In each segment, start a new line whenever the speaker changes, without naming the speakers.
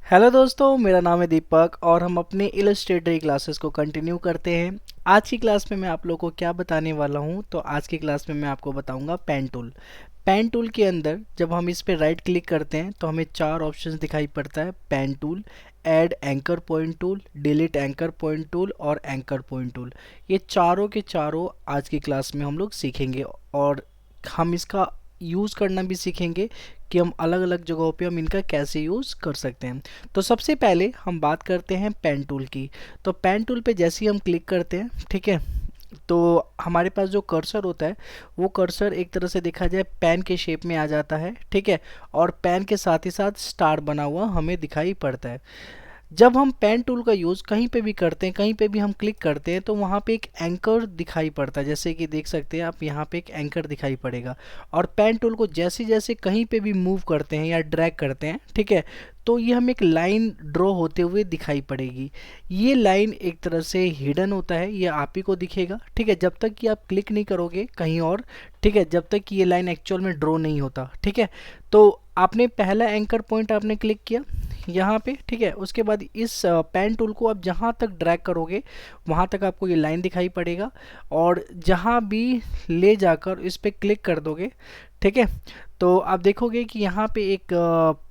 Hello दोस्तों, मेरा नाम है दीपक और हम अपने इलस्ट्रेटरी क्लासेस को कंटिन्यू करते हैं। आज की क्लास में मैं आप लोगों को क्या बताने वाला हूं, तो आज की क्लास में मैं आपको बताऊंगा पेन टूल। पेन टूल के अंदर जब हम इस पे राइट क्लिक करते हैं तो हमें चार ऑप्शंस दिखाई पड़ता है। Pen tool, add anchor point tool, delete anchor point tool और एंकर पॉइंट टूल। ये चारों के चारों आज की क्लास में हम लोग सीखेंगे और हम इसका यूज़ करना भी सीखेंगे कि हम अलग अलग जगहों पे हम इनका कैसे यूज़ कर सकते हैं। तो सबसे पहले हम बात करते हैं पेन टूल की। तो पेन टूल पे जैसे ही हम क्लिक करते हैं, ठीक है, तो हमारे पास जो कर्सर होता है वो कर्सर एक तरह से देखा जाए पेन के शेप में आ जाता है, ठीक है। और पेन के साथ ही साथ स्टार बना हुआ हमें दिखाई पड़ता है। जब हम पेन टूल का यूज़ कहीं पे भी करते हैं, कहीं पे भी हम क्लिक करते हैं, तो वहाँ पे एक एंकर दिखाई पड़ता है। जैसे कि देख सकते हैं आप, यहाँ पे एक एंकर दिखाई पड़ेगा। और पेन टूल को जैसे जैसे कहीं पे भी मूव करते हैं या ड्रैग करते हैं, ठीक है, तो ये हमें एक लाइन ड्रॉ होते हुए दिखाई पड़ेगी। ये लाइन एक तरह से हिडन होता है, ये आप ही को दिखेगा, ठीक है, जब तक कि आप क्लिक नहीं करोगे कहीं और, ठीक है, जब तक कि ये लाइन एक्चुअल में ड्रॉ नहीं होता, ठीक है। तो आपने पहला एंकर पॉइंट आपने क्लिक किया यहाँ पे, ठीक है, उसके बाद इस पेन टूल को आप जहाँ तक ड्रैग करोगे वहाँ तक आपको ये लाइन दिखाई पड़ेगा। और जहाँ भी ले जाकर इस पे क्लिक कर दोगे, ठीक है, तो आप देखोगे कि यहाँ पे एक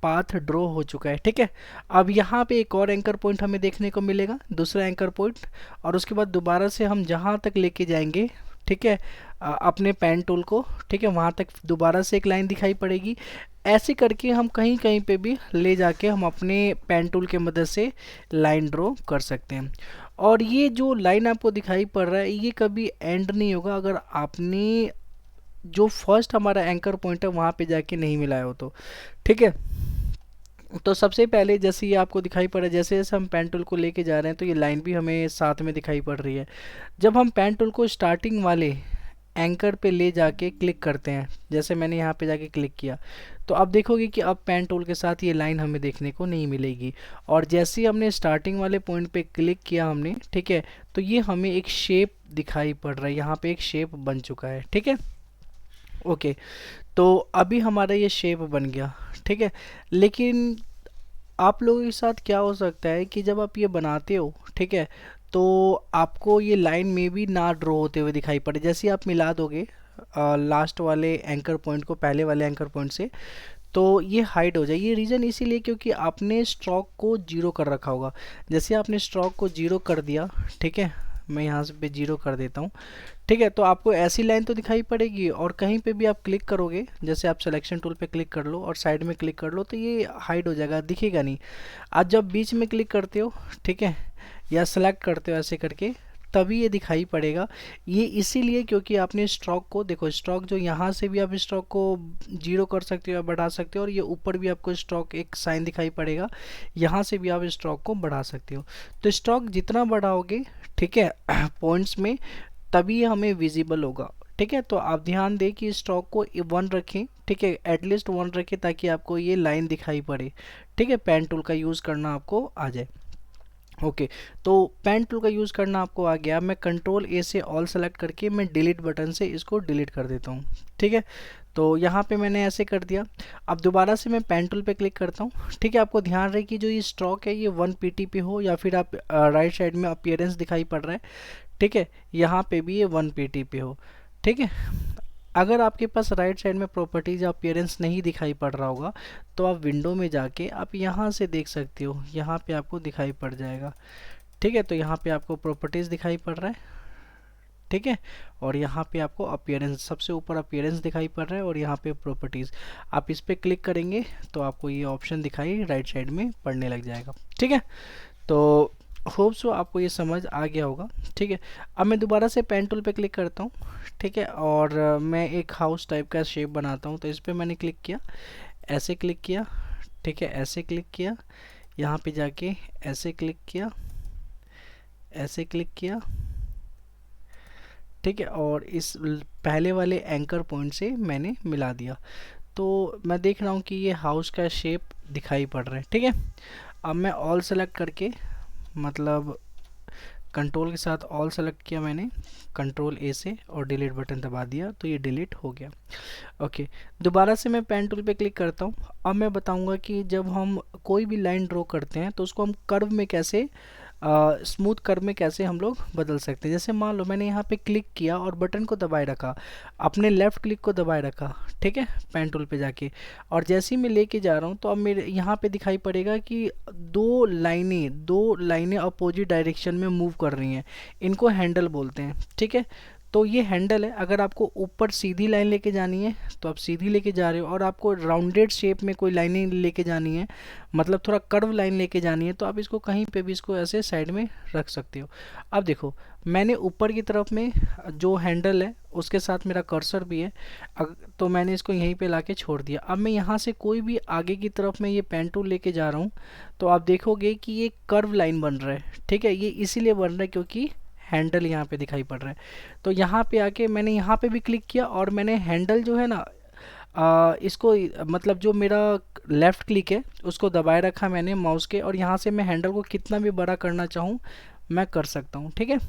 पाथ ड्रॉ हो चुका है, ठीक है। अब यहाँ पे एक और एंकर पॉइंट हमें देखने को मिलेगा, दूसरा एंकर पॉइंट। और उसके बाद दोबारा से हम जहाँ तक लेके जाएंगे, ठीक है, अपने पेन टूल को, ठीक है, वहाँ तक दोबारा से एक लाइन दिखाई पड़ेगी। ऐसे करके हम कहीं कहीं पे भी ले जाके हम अपने पेन टूल के मदद से लाइन ड्रॉ कर सकते हैं। और ये जो लाइन आपको दिखाई पड़ रहा है ये कभी एंड नहीं होगा अगर आपने जो फर्स्ट हमारा एंकर पॉइंट है वहाँ पे जाके नहीं मिलाया हो तो, ठीक है। तो सबसे पहले जैसे ये आपको दिखाई पड़ रहा है, जैसे जैसे हम पेन टूल को लेके जा रहे हैं तो ये लाइन भी हमें साथ में दिखाई पड़ रही है। जब हम पेन टूल को स्टार्टिंग वाले एंकर पे ले जाके क्लिक करते हैं, जैसे मैंने यहाँ पे जाके क्लिक किया, तो आप देखोगे कि अब पेन टूल के साथ ये लाइन हमें देखने को नहीं मिलेगी। और जैसे ही हमने स्टार्टिंग वाले पॉइंट पे क्लिक किया हमने, ठीक है, तो ये हमें एक शेप दिखाई पड़ रहा है, यहाँ पे एक शेप बन चुका है, ठीक है। ओके, तो अभी हमारा ये शेप बन गया, ठीक है। लेकिन आप लोगों के साथ क्या हो सकता है कि जब आप ये बनाते हो, ठीक है, तो आपको ये लाइन में भी ना ड्रॉ होते हुए दिखाई पड़े। जैसे ही आप मिला दोगे लास्ट वाले एंकर पॉइंट को पहले वाले एंकर पॉइंट से, तो ये हाइड हो जाए। ये रीज़न इसीलिए क्योंकि आपने स्ट्रोक को जीरो कर रखा होगा। जैसे आपने स्ट्रोक को जीरो कर दिया, ठीक है, मैं यहाँ से पे जीरो कर देता हूँ, ठीक है, तो आपको ऐसी लाइन तो दिखाई पड़ेगी। और कहीं पे भी आप क्लिक करोगे, जैसे आप सिलेक्शन टूल पे क्लिक कर लो और साइड में क्लिक कर लो, तो ये हाइड हो जाएगा, दिखेगा नहीं। आज जब बीच में क्लिक करते हो, ठीक है, या सेलेक्ट करते हो ऐसे करके, तभी ये दिखाई पड़ेगा। ये इसीलिए क्योंकि आपने स्ट्रोक को देखो, स्ट्रोक जो यहाँ से भी आप स्ट्रोक को जीरो कर सकते हो या बढ़ा सकते हो, और ये ऊपर भी आपको स्ट्रोक एक साइन दिखाई पड़ेगा, यहाँ से भी आप स्ट्रोक को बढ़ा सकते हो। तो स्ट्रोक जितना बढ़ाओगे, ठीक है, पॉइंट्स में, तभी हमें विजिबल होगा, ठीक है। तो आप ध्यान दें कि स्ट्रोक को 1 रखें, ठीक है, एटलीस्ट 1 रखें ताकि आपको ये लाइन दिखाई पड़े, ठीक है, पेन टूल का यूज़ करना आपको आ जाए। ओके, तो पेन टूल का यूज़ करना आपको आ गया। मैं कंट्रोल ए से ऑल सेलेक्ट करके मैं डिलीट बटन से इसको डिलीट कर देता हूँ, ठीक है। तो यहाँ पे मैंने ऐसे कर दिया। अब दोबारा से मैं पेन टूल पे क्लिक करता हूँ, ठीक है। आपको ध्यान रहे कि जो ये स्ट्रोक है ये 1 pt पे हो, या फिर आप राइट साइड में अपीयरेंस दिखाई पड़ रहा है, ठीक है, यहाँ पे भी ये 1 pt पे हो, ठीक है। अगर आपके पास राइट साइड में प्रॉपर्टीज या अपीयरेंस नहीं दिखाई पड़ रहा होगा, तो आप विंडो में जाके आप यहाँ से देख सकते हो, यहाँ पे आपको दिखाई पड़ जाएगा, ठीक है। तो यहाँ पे आपको प्रॉपर्टीज दिखाई पड़ रहा है, ठीक है, और यहाँ पे आपको अपीयरेंस, सबसे ऊपर अपीयरेंस दिखाई पड़ रहा है, और यहाँ पे प्रॉपर्टीज, आप इस पे क्लिक करेंगे तो आपको ये ऑप्शन दिखाई राइट साइड में पड़ने लग जाएगा, ठीक है। तो होप सो आपको ये समझ आ गया होगा, ठीक है। अब मैं दोबारा से पेन टूल पे क्लिक करता हूँ, ठीक है, और मैं एक हाउस टाइप का शेप बनाता हूँ। तो इस पर मैंने क्लिक किया, ऐसे क्लिक किया, ठीक है, ऐसे क्लिक किया, यहाँ पे जाके ऐसे क्लिक किया, ऐसे क्लिक किया, ठीक है, और इस पहले वाले एंकर पॉइंट से मैंने मिला दिया। तो मैं देख रहा हूँ कि ये हाउस का शेप दिखाई पड़ रहा है, ठीक है। अब मैं ऑल सेलेक्ट करके, मतलब कंट्रोल के साथ ऑल सेलेक्ट किया मैंने, कंट्रोल ए से, और डिलीट बटन दबा दिया तो ये डिलीट हो गया। ओके, दोबारा से मैं पेन टूल पे क्लिक करता हूँ। अब मैं बताऊँगा कि जब हम कोई भी लाइन ड्रॉ करते हैं तो उसको हम कर्व में कैसे, स्मूथ कर्व में कैसे हम लोग बदल सकते हैं। जैसे मान लो मैंने यहाँ पे क्लिक किया और बटन को दबाए रखा, अपने लेफ़्ट क्लिक को दबाए रखा, ठीक है, पेन टूल पे जाके, और जैसे ही मैं लेके जा रहा हूँ तो अब मेरे यहाँ पे दिखाई पड़ेगा कि दो लाइनें अपोजिट डायरेक्शन में मूव कर रही हैं। इनको हैंडल बोलते हैं, ठीक है। तो ये हैंडल है। अगर आपको ऊपर सीधी लाइन लेके जानी है तो आप सीधी लेके जा रहे हो, और आपको राउंडेड शेप में कोई लाइनें लेके जानी है, मतलब थोड़ा कर्व लाइन लेके जानी है, तो आप इसको कहीं पे भी इसको ऐसे साइड में रख सकते हो। अब देखो, मैंने ऊपर की तरफ में जो हैंडल है उसके साथ मेरा कर्सर भी है, तो मैंने इसको यहीं पे लाके छोड़ दिया। अब मैं यहाँ से कोई भी आगे की तरफ में ये पेन टूल लेके जा रहा हूँ तो आप देखोगे कि ये कर्व लाइन बन रहा है, ठीक है। ये इसीलिए बन रहा है क्योंकि हैंडल यहाँ पे दिखाई पड़ रहा है। तो यहाँ पे आके मैंने यहाँ पे भी क्लिक किया और मैंने हैंडल जो है ना, इसको मतलब जो मेरा लेफ़्ट क्लिक है उसको दबाए रखा मैंने माउस के, और यहाँ से मैं हैंडल को कितना भी बड़ा करना चाहूँ मैं कर सकता हूँ, ठीक है।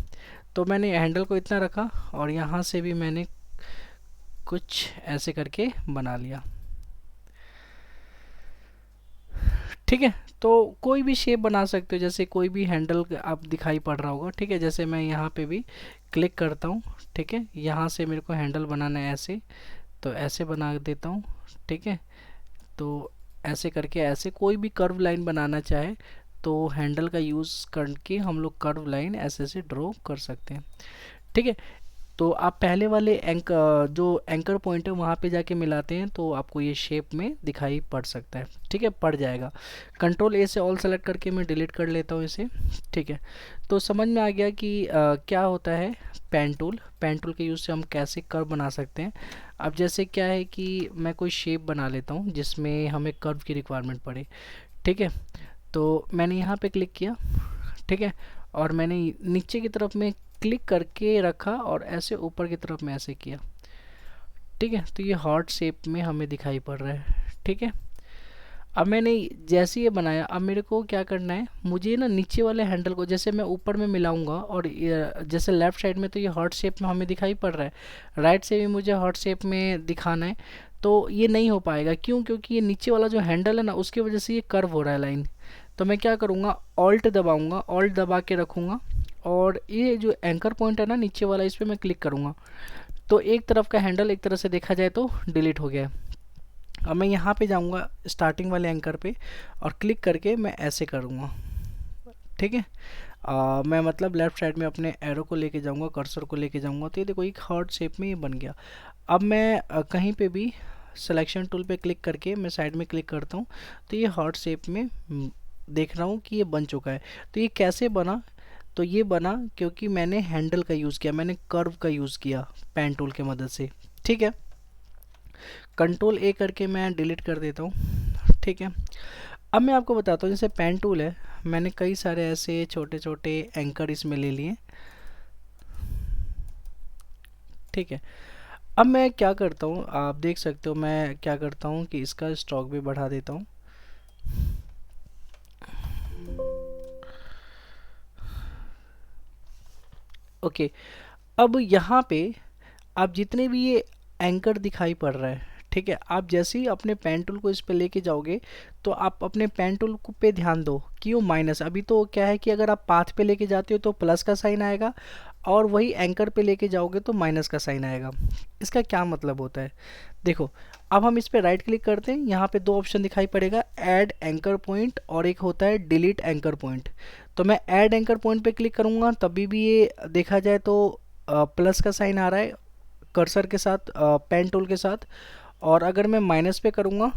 तो मैंने हैंडल को इतना रखा और यहाँ से भी मैंने कुछ ऐसे करके बना लिया, ठीक है। तो कोई भी शेप बना सकते हो, जैसे कोई भी हैंडल आप दिखाई पड़ रहा होगा, ठीक है। जैसे मैं यहाँ पे भी क्लिक करता हूँ, ठीक है, यहाँ से मेरे को हैंडल बनाना है ऐसे, तो ऐसे बना देता हूँ, ठीक है। तो ऐसे करके ऐसे कोई भी कर्व लाइन बनाना चाहे तो हैंडल का यूज़ करके हम लोग कर्व लाइन ऐसे ऐसे ड्रॉ कर सकते हैं, ठीक है। तो आप पहले वाले जो एंकर पॉइंट है वहाँ पे जाके मिलाते हैं तो आपको ये शेप में दिखाई पड़ सकता है, ठीक है, पड़ जाएगा। कंट्रोल ए से ऑल सेलेक्ट करके मैं डिलीट कर लेता हूँ इसे, ठीक है। तो समझ में आ गया कि क्या होता है पेन टूल के यूज़ से हम कैसे कर्व बना सकते हैं। अब जैसे क्या है कि मैं कोई शेप बना लेता हूँ जिसमें हमें कर्व की रिक्वायरमेंट पड़े, ठीक है। तो मैंने यहाँ पे क्लिक किया, ठीक है, और मैंने नीचे की तरफ में क्लिक करके रखा और ऐसे ऊपर की तरफ में ऐसे किया, ठीक है। तो ये हार्ट शेप में हमें दिखाई पड़ रहा है, ठीक है। अब मैंने जैसे ये बनाया, अब मेरे को क्या करना है, मुझे ना नीचे वाले हैंडल को जैसे मैं ऊपर में मिलाऊंगा, और जैसे लेफ़्ट साइड में तो ये हार्ट शेप में हमें दिखाई पड़ रहा है, राइट से भी मुझे हार्ट शेप में दिखाना है, तो ये नहीं हो पाएगा। क्यों? क्योंकि ये नीचे वाला जो हैंडल है ना उसकी वजह से ये कर्व हो रहा है लाइन। तो मैं क्या करूँगा, ऑल्ट दबाऊँगा, ऑल्ट दबा के रखूँगा, और ये जो एंकर पॉइंट है ना नीचे वाला, इस पर मैं क्लिक करूँगा तो एक तरफ का हैंडल एक तरह से देखा जाए तो डिलीट हो गया है। अब मैं यहाँ पे जाऊँगा स्टार्टिंग वाले एंकर पे और क्लिक करके मैं ऐसे करूँगा, ठीक है। मैं मतलब लेफ़्ट साइड में अपने एरो को लेके जाऊँगा, कर्सर को लेके जाऊँगा, तो ये देखो एक हार्ट शेप में ये बन गया। अब मैं कहीं पे भी सिलेक्शन टूल पे क्लिक करके मैं साइड में क्लिक करता हूँ तो ये हार्ट शेप में देख रहा हूँ कि ये बन चुका है। तो ये कैसे बना? तो ये बना क्योंकि मैंने हैंडल का यूज़ किया, मैंने कर्व का यूज़ किया पेन टूल के मदद से, ठीक है। कंट्रोल ए करके मैं डिलीट कर देता हूँ, ठीक है। अब मैं आपको बताता हूँ, जैसे पेन टूल है, मैंने कई सारे ऐसे छोटे छोटे एंकर इसमें ले लिए, ठीक है। अब मैं क्या करता हूँ, आप देख सकते हो मैं क्या करता हूँ कि इसका स्ट्रोक भी बढ़ा देता हूँ, ओके। अब यहाँ पे आप जितने भी ये एंकर दिखाई पड़ रहा है, ठीक है, आप जैसे ही अपने पेन टूल को इस पे लेके जाओगे तो आप अपने पेन टूल को पे ध्यान दो कि वो माइनस, अभी तो क्या है कि अगर आप पाथ पे लेके जाते हो तो प्लस का साइन आएगा, और वही एंकर पे लेके जाओगे तो माइनस का साइन आएगा। इसका क्या मतलब होता है, देखो, अब हम इस पे राइट क्लिक करते हैं, यहाँ पे दो ऑप्शन दिखाई पड़ेगा, ऐड एंकर पॉइंट और एक होता है डिलीट एंकर पॉइंट। तो मैं ऐड एंकर पॉइंट पे क्लिक करूँगा तभी भी ये देखा जाए तो प्लस का साइन आ रहा है कर्सर के साथ, पेन टूल के साथ, और अगर मैं माइनस पे करूँगा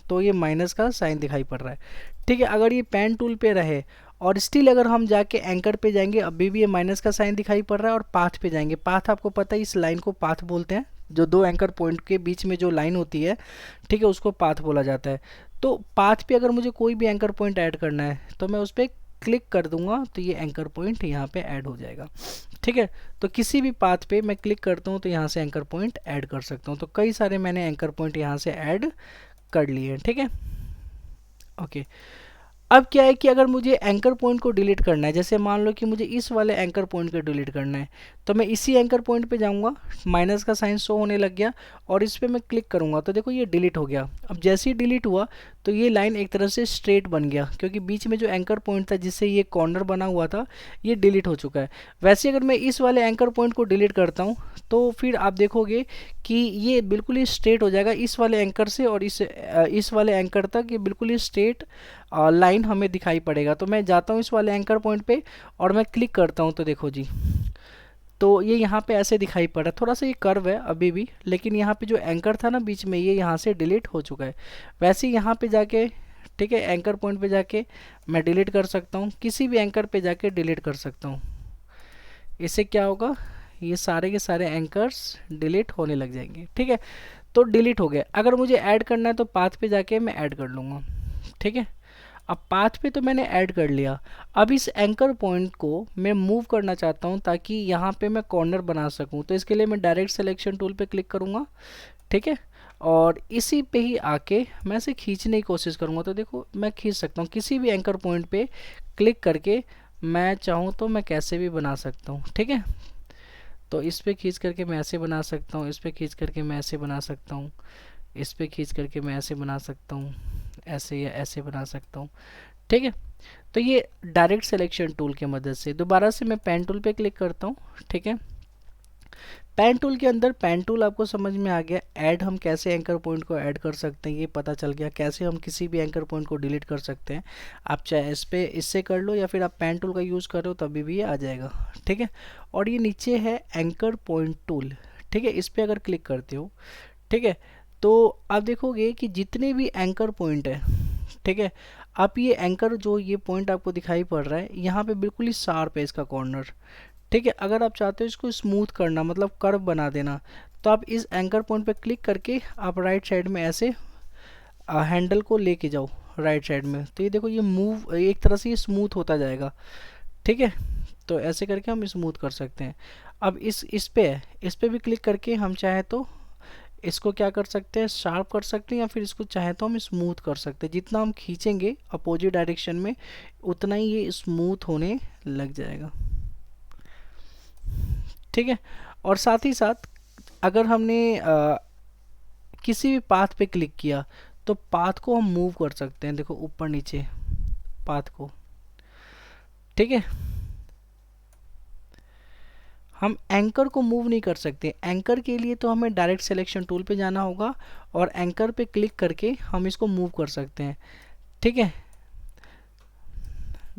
तो ये माइनस का साइन दिखाई पड़ रहा है, ठीक है। अगर ये पेन टूल पे रहे और स्टिल अगर हम जाके एंकर पे जाएंगे अभी भी ये माइनस का साइन दिखाई पड़ रहा है, और पाथ पे जाएंगे, पाथ आपको पता है इस लाइन को पाथ बोलते हैं, जो दो एंकर पॉइंट के बीच में जो लाइन होती है, ठीक है, उसको पाथ बोला जाता है। तो पाथ पे अगर मुझे कोई भी एंकर पॉइंट ऐड करना है तो मैं उस पर क्लिक कर दूंगा तो ये एंकर पॉइंट यहाँ पे ऐड हो जाएगा, ठीक है। तो किसी भी पाथ पे मैं क्लिक करता हूँ तो यहाँ से एंकर पॉइंट ऐड कर सकता हूँ। तो कई सारे मैंने एंकर पॉइंट यहाँ से ऐड कर लिए हैं, ठीक है, ओके। अब क्या है कि अगर मुझे एंकर पॉइंट को डिलीट करना है, जैसे मान लो कि मुझे इस वाले एंकर पॉइंट को डिलीट करना है, तो मैं इसी एंकर पॉइंट पे जाऊंगा, माइनस का साइन शो होने लग गया और इस पे मैं क्लिक करूंगा तो देखो ये डिलीट हो गया। अब जैसे ही डिलीट हुआ तो ये लाइन एक तरह से स्ट्रेट बन गया, क्योंकि बीच में जो एंकर पॉइंट था जिससे ये कॉर्नर बना हुआ था ये डिलीट हो चुका है। वैसे अगर मैं इस वाले एंकर पॉइंट को डिलीट करता हूँ तो फिर आप देखोगे कि ये बिल्कुल ही स्ट्रेट हो जाएगा इस वाले एंकर से और इस वाले एंकर तक, ये बिल्कुल ही स्ट्रेट लाइन हमें दिखाई पड़ेगा। तो मैं जाता हूँ इस वाले एंकर पॉइंट पे और मैं क्लिक करता हूँ तो देखो जी, तो ये यहाँ पे ऐसे दिखाई पड़ रहा है, थोड़ा सा ये कर्व है अभी भी, लेकिन यहाँ पे जो एंकर था ना बीच में ये यहाँ से डिलीट हो चुका है। वैसे ही यहाँ पे जाके, ठीक है, एंकर पॉइंट पे जाके मैं डिलीट कर सकता हूँ, किसी भी एंकर पे जाके डिलीट कर सकता हूँ। इससे क्या होगा, ये सारे के सारे एंकर्स डिलीट होने लग जाएंगे। ठीक है, तो डिलीट हो गए। अगर मुझे ऐड करना है तो पाथ पे जाके मैं ऐड कर लूँगा। ठीक है, अब पाथ पे तो मैंने ऐड कर लिया। अब इस एंकर पॉइंट को मैं मूव करना चाहता हूँ ताकि यहाँ पे मैं कॉर्नर बना सकूँ, तो इसके लिए मैं डायरेक्ट सिलेक्शन टूल पे क्लिक करूँगा। ठीक है, और इसी पे ही आके मैं इसे खींचने की कोशिश करूँगा, तो देखो मैं खींच सकता हूँ किसी भी एंकर पॉइंट पे क्लिक करके, मैं चाहूँ तो मैं कैसे भी बना सकता हूँ। ठीक है, तो इस पे खींच करके मैं ऐसे बना सकता हूँ, इस पे खींच करके मैं ऐसे बना सकता हूँ, इस पे खींच करके मैं ऐसे बना सकता हूँ, ऐसे या ऐसे बना सकता हूँ। ठीक है, तो ये डायरेक्ट सिलेक्शन टूल की मदद से। दोबारा से मैं पेन टूल पे क्लिक करता हूँ। ठीक है, पेन टूल के अंदर पेन टूल आपको समझ में आ गया। ऐड हम कैसे एंकर पॉइंट को ऐड कर सकते हैं ये पता चल गया, कैसे हम किसी भी एंकर पॉइंट को डिलीट कर सकते हैं। आप चाहे इस पे इससे कर लो या फिर आप पेन टूल का यूज़ करो तभी भी ये आ जाएगा। ठीक है, और ये नीचे है एंकर पॉइंट टूल। ठीक है, इस पर अगर क्लिक करते हो, ठीक है, तो आप देखोगे कि जितने भी एंकर पॉइंट है, ठीक है, आप ये एंकर जो ये पॉइंट आपको दिखाई पड़ रहा है यहाँ पे बिल्कुल ही शार्प है इसका कॉर्नर। ठीक है, अगर आप चाहते हो इसको स्मूथ करना मतलब कर्व बना देना, तो आप इस एंकर पॉइंट पे क्लिक करके आप राइट साइड में ऐसे हैंडल को लेके जाओ राइट साइड में, तो ये देखो ये मूव एक तरह से ये स्मूथ होता जाएगा। ठीक है, तो ऐसे करके हम स्मूथ कर सकते हैं। अब इस पे भी क्लिक करके हम चाहे तो इसको क्या कर सकते हैं, शार्प कर सकते हैं, या फिर इसको चाहे तो हम स्मूथ कर सकते हैं। जितना हम खींचेंगे अपोजिट डायरेक्शन में उतना ही ये स्मूथ होने लग जाएगा। ठीक है, और साथ ही साथ अगर हमने किसी भी पाथ पे क्लिक किया तो पाथ को हम मूव कर सकते हैं, देखो ऊपर नीचे पाथ को। ठीक है, हम एंकर को मूव नहीं कर सकते। एंकर के लिए तो हमें डायरेक्ट सिलेक्शन टूल पे जाना होगा और एंकर पे क्लिक करके हम इसको मूव कर सकते हैं। ठीक है,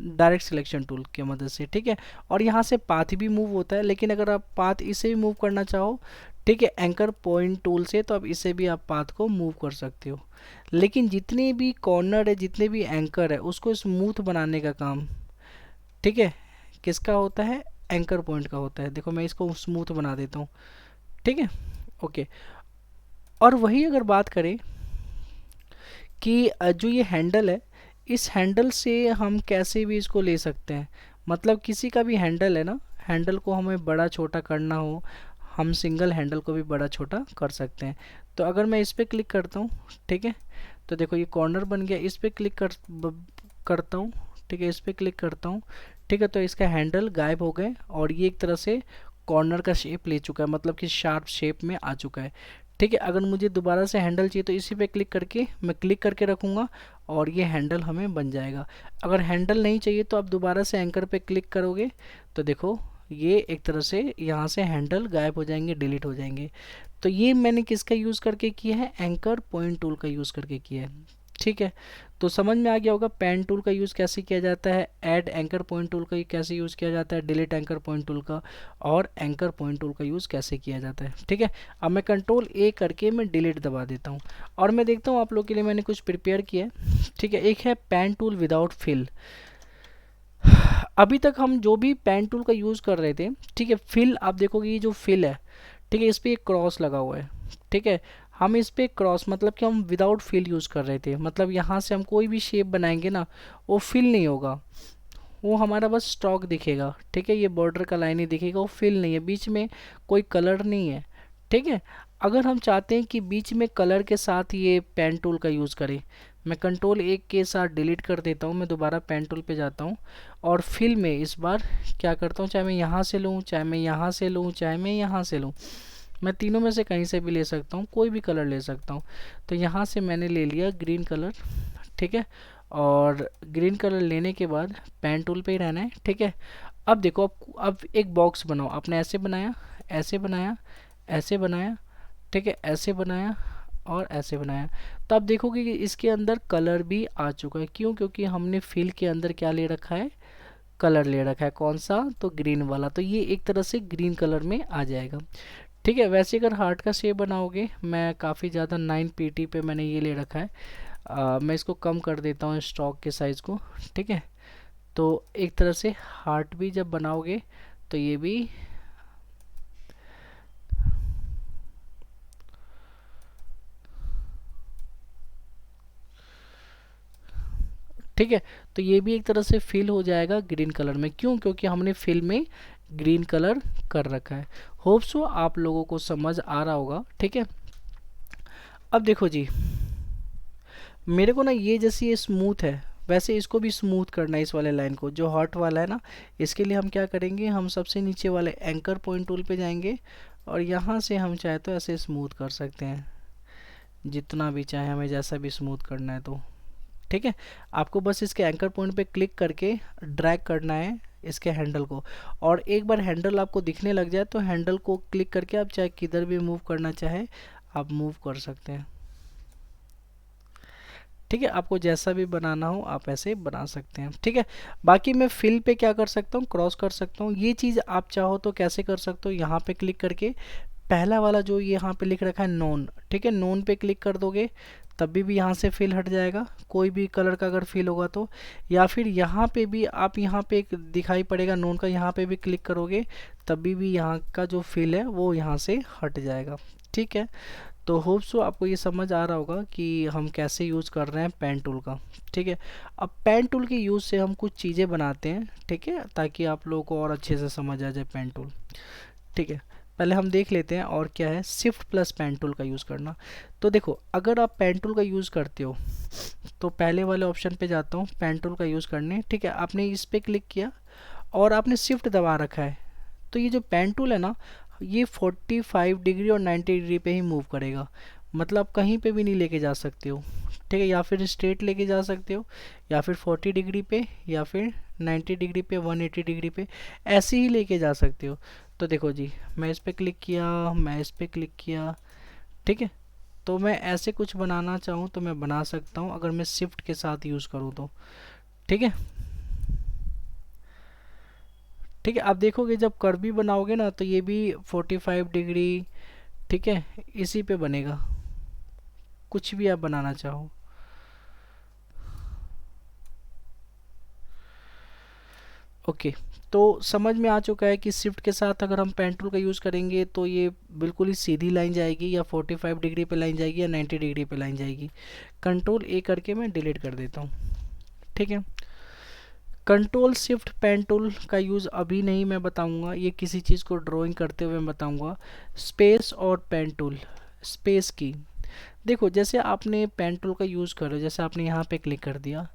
डायरेक्ट सिलेक्शन टूल की मदद से। ठीक है, और यहाँ से पाथ भी मूव होता है, लेकिन अगर आप पाथ इसे भी मूव करना चाहो, ठीक है, एंकर पॉइंट टूल से, तो अब इसे भी आप पाथ को मूव कर सकते हो। लेकिन जितने भी कॉर्नर है, जितने भी एंकर है, उसको स्मूथ बनाने का काम, ठीक है, किसका होता है, एंकर पॉइंट का होता है। देखो मैं इसको स्मूथ बना देता हूँ। ठीक है, ओके। और वही अगर बात करें कि जो ये हैंडल है, इस हैंडल से हम कैसे भी इसको ले सकते हैं। मतलब किसी का भी हैंडल है ना, हैंडल को हमें बड़ा छोटा करना हो, हम सिंगल हैंडल को भी बड़ा छोटा कर सकते हैं। तो अगर मैं इस पर क्लिक करता हूँ, ठीक है, तो देखो ये कॉर्नर बन गया। इस पर क्लिक करता हूँ, ठीक है, इस पर क्लिक करता हूँ, ठीक है, तो इसका हैंडल गायब हो गए और ये एक तरह से कॉर्नर का शेप ले चुका है, मतलब कि शार्प शेप में आ चुका है। ठीक है, अगर मुझे दोबारा से हैंडल चाहिए तो इसी पे क्लिक करके मैं क्लिक करके रखूँगा और ये हैंडल हमें बन जाएगा। अगर हैंडल नहीं चाहिए तो आप दोबारा से एंकर पे क्लिक करोगे तो देखो ये एक तरह से यहाँ से हैंडल गायब हो जाएंगे, डिलीट हो जाएंगे। तो ये मैंने किसका यूज़ करके किया है, एंकर पॉइंट टूल का यूज़ करके किया है। ठीक है, तो समझ में आ गया होगा पेन टूल का यूज़ कैसे किया जाता है, ऐड एंकर पॉइंट टूल का कैसे यूज़ किया जाता है, डिलीट एंकर पॉइंट टूल का, और एंकर पॉइंट टूल का यूज़ कैसे किया जाता है। ठीक है, अब मैं कंट्रोल ए करके मैं डिलीट दबा देता हूँ और मैं देखता हूँ आप लोग के लिए मैंने कुछ प्रिपेयर किया है। ठीक है, एक है पेन टूल विदाउट फिल। अभी तक हम जो भी पेन टूल का यूज़ कर रहे थे, ठीक है, फिल आप देखोगे ये जो फिल है, ठीक है, इस पर एक क्रॉस लगा हुआ है। ठीक है, हम इस पे क्रॉस मतलब कि हम विदाउट फिल यूज़ कर रहे थे, मतलब यहाँ से हम कोई भी शेप बनाएंगे ना वो फिल नहीं होगा, वो हमारा बस स्ट्रोक दिखेगा। ठीक है, ये बॉर्डर का लाइन ही दिखेगा, वो फिल नहीं है, बीच में कोई कलर नहीं है। ठीक है, अगर हम चाहते हैं कि बीच में कलर के साथ ये पेन टूल का यूज़ करें मैं कंट्रोल एक के साथ डिलीट कर देता हूँ, मैं दोबारा पेन टूल पे जाता हूँ और फिल में इस बार क्या करता हूँ, चाहे मैं यहाँ से लूँ, चाहे मैं यहाँ से लूँ, चाहे मैं यहाँ से लूँ, मैं तीनों में से कहीं से भी ले सकता हूँ, कोई भी कलर ले सकता हूँ। तो यहाँ से मैंने ले लिया ग्रीन कलर, ठीक है। और ग्रीन कलर लेने के बाद पेन टूल पे ही रहना है, ठीक है। अब देखो, अब एक बॉक्स बनाओ, आपने ऐसे बनाया, ऐसे बनाया, ऐसे बनाया, ठीक है, ऐसे बनाया और ऐसे बनाया। तो आप देखोगे कि इसके अंदर कलर भी आ चुका है। क्यों? क्योंकि हमने फिल के अंदर क्या ले रखा है, कलर ले रखा है। कौन सा? तो ग्रीन वाला। तो ये एक तरह से ग्रीन कलर में आ जाएगा, ठीक है। वैसे अगर हार्ट का शेप बनाओगे, मैं काफ़ी ज़्यादा 9 pt पे मैंने ये ले रखा है, मैं इसको कम कर देता हूँ स्टॉक के साइज़ को, ठीक है। तो एक तरह से हार्ट भी जब बनाओगे तो ये भी, ठीक है, तो ये भी एक तरह से फिल हो जाएगा ग्रीन कलर में। क्यों? क्योंकि हमने फिल में ग्रीन कलर कर रखा है। होप सो आप लोगों को समझ आ रहा होगा, ठीक है। अब देखो जी, मेरे को ना ये जैसे ये स्मूथ है, वैसे इसको भी स्मूथ करना है, इस वाले लाइन को जो हॉट वाला है ना। इसके लिए हम क्या करेंगे, हम सबसे नीचे वाले एंकर पॉइंट टूल पे जाएंगे और यहाँ से हम चाहे तो ऐसे स्मूथ कर सकते हैं, जितना भी चाहे, हमें जैसा भी स्मूथ करना है तो, ठीक है। आपको बस इसके एंकर पॉइंट पे क्लिक करके ड्रैग करना है इसके हैंडल को, और एक बार हैंडल आपको दिखने लग जाए तो हैंडल को क्लिक करके आप चाहे किधर भी मूव करना चाहे आप मूव कर सकते हैं, ठीक है। आपको जैसा भी बनाना हो आप ऐसे बना सकते हैं, ठीक है। बाकी मैं फिल पे क्या कर सकता हूँ, क्रॉस कर सकता हूँ। ये चीज़ आप चाहो तो कैसे कर सकते हो, यहाँ पे क्लिक करके पहला वाला जो यहाँ पे लिख रखा है नोन, ठीक है, नोन पे क्लिक कर दोगे तभी भी यहाँ से फिल हट जाएगा, कोई भी कलर का अगर फिल होगा तो। या फिर यहाँ पे भी आप, यहाँ पे एक दिखाई पड़ेगा नोन का, यहाँ पे भी क्लिक करोगे तभी भी यहाँ का जो फिल है वो यहाँ से हट जाएगा, ठीक है। तो होप सो आपको ये समझ आ रहा होगा कि हम कैसे यूज़ कर रहे हैं पेन टूल का, ठीक है। अब पेन टूल के यूज़ से हम कुछ चीज़ें बनाते हैं, ठीक है, ताकि आप लोगों को और अच्छे से समझ आ जाए पेन टूल, ठीक है। पहले हम देख लेते हैं और क्या है शिफ्ट प्लस पेन टूल का यूज़ करना। तो देखो, अगर आप पेन टूल का यूज़ करते हो तो पहले वाले ऑप्शन पे जाता हूँ, पेन टूल का यूज़ करने, ठीक है। आपने इस पर क्लिक किया और आपने शिफ्ट दबा रखा है, तो ये जो पेन टूल है ना, ये 45 डिग्री और 90 डिग्री पे ही मूव करेगा। मतलब कहीं पे भी नहीं लेके जा सकते हो, ठीक है। या फिर स्ट्रेट लेके जा सकते हो, या फिर 40 डिग्री पे, या फिर 90 डिग्री पे, 180 डिग्री पे, ऐसे ही लेके जा सकते हो। तो देखो जी, मैं इस पर क्लिक किया, मैं इस पर क्लिक किया, ठीक है। तो मैं ऐसे कुछ बनाना चाहूँ तो मैं बना सकता हूँ, अगर मैं शिफ्ट के साथ यूज़ करूँ तो, ठीक है, ठीक है। आप देखोगे जब कर्वी बनाओगे ना तो ये भी 45 डिग्री, ठीक है, इसी पे बनेगा, कुछ भी आप बनाना चाहो। ओके, तो समझ में आ चुका है कि शिफ्ट के साथ अगर हम पेन टूल का यूज़ करेंगे तो ये बिल्कुल ही सीधी लाइन जाएगी, या 45 डिग्री पे लाइन जाएगी, या 90 डिग्री पे लाइन जाएगी। कंट्रोल ए करके मैं डिलीट कर देता हूँ, ठीक है। कंट्रोल शिफ्ट पेन टूल का यूज़ अभी नहीं मैं बताऊंगा, ये किसी चीज़ को ड्राइंग करते हुए मैं बताऊंगा। स्पेस और पेन टूल, स्पेस की, देखो जैसे आपने पेन टूल का यूज़ करो, जैसे आपने यहाँ पे क्लिक कर दिया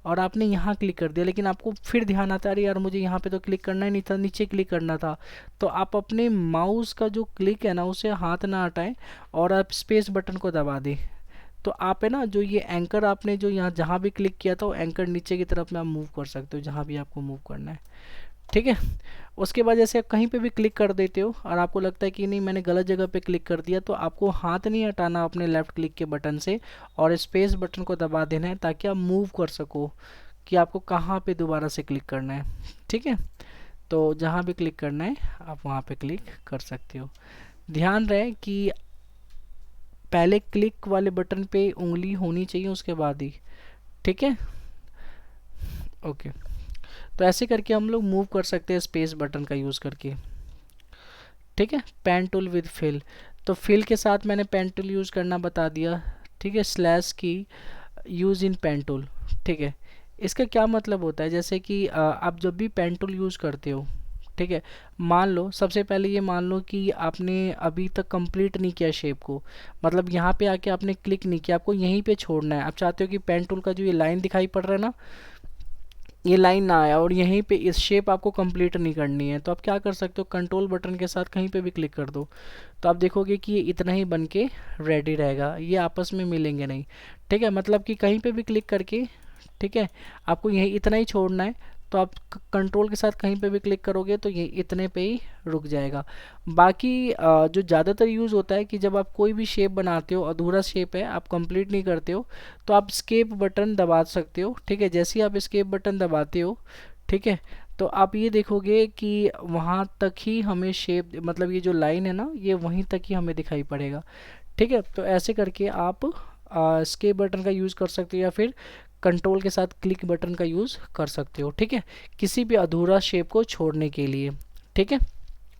और आपने यहाँ क्लिक कर दिया, लेकिन आपको फिर ध्यान आता है अरे यार मुझे यहाँ पे तो क्लिक करना ही नहीं था, नीचे क्लिक करना था। तो आप अपने माउस का जो क्लिक है ना उसे हाथ ना हटाएं और आप स्पेस बटन को दबा दें। तो आप है ना, जो ये एंकर आपने जो यहाँ जहाँ भी क्लिक किया था वो एंकर नीचे की तरफ में आप मूव कर सकते हो, जहाँ भी आपको मूव करना है, ठीक है। उसके बाद जैसे आप कहीं पे भी क्लिक कर देते हो और आपको लगता है कि नहीं मैंने गलत जगह पे क्लिक कर दिया, तो आपको हाथ नहीं हटाना अपने लेफ़्ट क्लिक के बटन से और स्पेस बटन को दबा देना है, ताकि आप मूव कर सको कि आपको कहाँ पे दोबारा से क्लिक करना है, ठीक है। तो जहाँ भी क्लिक करना है आप वहाँ पे क्लिक कर सकते हो। ध्यान रहे कि पहले क्लिक वाले बटन पे उंगली होनी चाहिए, उसके बाद ही, ठीक है। ओके, तो ऐसे करके हम लोग मूव कर सकते हैं स्पेस बटन का यूज़ करके, ठीक है। पेन टूल विद फिल, तो फिल के साथ मैंने पेन टूल यूज़ करना बता दिया, ठीक है। स्लैश की यूज़ इन पेन टूल, ठीक है। इसका क्या मतलब होता है, जैसे कि आप जब भी पेन टूल यूज़ करते हो, ठीक है। मान लो सबसे पहले ये मान लो कि आपने अभी तक कंप्लीट नहीं किया शेप को, मतलब यहाँ पे आके आपने क्लिक नहीं किया, आपको यहीं पे छोड़ना है। आप चाहते हो कि पेन टूल का जो ये लाइन दिखाई पड़ रहा है ना, ये लाइन ना आया और यहीं पे इस शेप आपको कंप्लीट नहीं करनी है, तो आप क्या कर सकते हो, कंट्रोल बटन के साथ कहीं पे भी क्लिक कर दो, तो आप देखोगे कि ये इतना ही बन के रेडी रहेगा, ये आपस में मिलेंगे नहीं। ठीक है, मतलब कि कहीं पे भी क्लिक करके, ठीक है, आपको यही इतना ही छोड़ना है। तो आप कंट्रोल के साथ कहीं पे भी क्लिक करोगे तो ये इतने पे ही रुक जाएगा। बाकी जो ज़्यादातर यूज़ होता है कि जब आप कोई भी शेप बनाते हो, अधूरा शेप है, आप कंप्लीट नहीं करते हो, तो आप स्केप बटन दबा सकते हो। ठीक है, जैसे ही आप स्केप बटन दबाते हो, ठीक है, तो आप ये देखोगे कि वहाँ तक ही हमें शेप, मतलब ये जो लाइन है ना, ये वहीं तक ही हमें दिखाई पड़ेगा। ठीक है, तो ऐसे करके आप स्केप बटन का यूज़ कर सकते हो या फिर कंट्रोल के साथ क्लिक बटन का यूज़ कर सकते हो। ठीक है, किसी भी अधूरा शेप को छोड़ने के लिए। ठीक है,